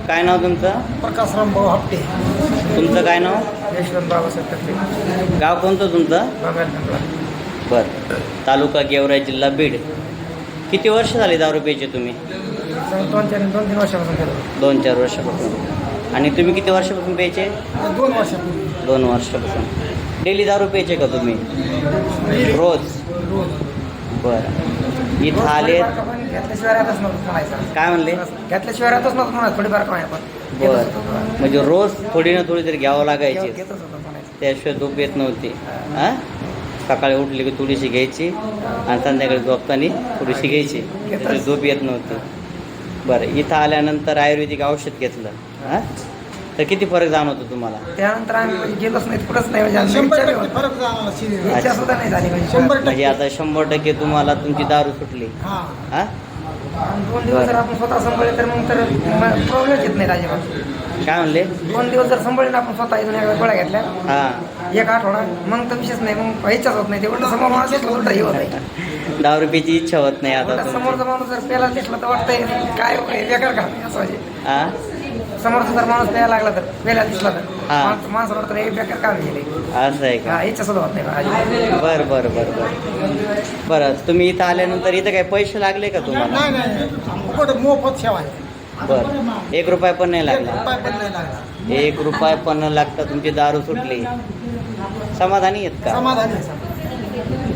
काय नाव तुमचं? प्रकाशराम भाऊ हप्ते. तुमचं काय नाव? यशवंत बाबासाहेब टकले. गाव कोणतं तुमचं? बागायतला. बरं. तालुका गेवराई, जिल्हा बीड. किती वर्ष झाली दारू प्यायचे तुम्ही? 2-3 वर्षापासून केलं. 2-4 वर्षापासून. आणि तुम्ही किती वर्षापासून प्यायचे? 2 वर्षापूर्वी. 2 वर्षापासून. डेली दारू प्यायचे का तुम्ही? रोज? रोज. इथं आले. घेतल्याशिवाय राहतच नव्हतं म्हणायचं. काय म्हणले? घेतल्याशिवाय राहतच नव्हतं म्हणायचं. थोडीफार कमाई आपण. बरं. म्हणजे रोज थोडी ना थोडी तरी घ्यावं लागायची, घेतच होतं म्हणायचं. त्याशिवाय झोप येत नव्हती. हां, सकाळी उठली की थोडीशी घ्यायची आणि संध्याकाळी झोपताना थोडीशी घ्यायची, म्हणजे झोप येत नव्हती. बरं. इथं आल्यानंतर आयुर्वेदिक औषध घेतलं, हां, तर किती फरक जाणवतो तुम्हाला? त्यानंतर आम्ही म्हणजे गेलोच नाही, कुठंच नाही. म्हणजे आम्ही विचार सुद्धा नाही झाली. म्हणजे आता 100% तुम्हाला तुमची दारू सुटली. हां, 2 दिवस जर आपण स्वतः सांभाळले तर मग तर प्रॉब्लेमच येत नाही राजेबाबा. काय म्हणले? 2 दिवस जर सांभाळले ना आपण स्वतः इथून एकदा गोळ्या घेतल्या, हां, 1 आठवडा, मग तर विशेष नाही. मग व्हायचाच होत नाही. ते उलट समोर माणूस दिसला उलटा हे होत आहे. दारू प्यायची इच्छा होत नाही आता उलटा तुमची. समोरचा माणूस जर प्यायला दिसला तर वाटतंय काय बेकार का असं म्हणजे. हां, समोरचा जर माणूस प्यायला लागला तर प्यायला दिसला तर हा. माणसं वाटतं हे बेकार काम केले. असं आहे का? इच्छा सुद्धा होत नाही. बरं बरं बरं बरं बरं. तुम्ही इथं आल्यानंतर इथं काही पैसे लागले का तुम्हाला? नाही मोफत सेवा आहे. बरं. 1 रुपया पण नाही लागला? पण नाही लागला. 1 रुपया पण न लागता तुमची दारू सुटली. समाधानी आहेत का? समाधानी आहे.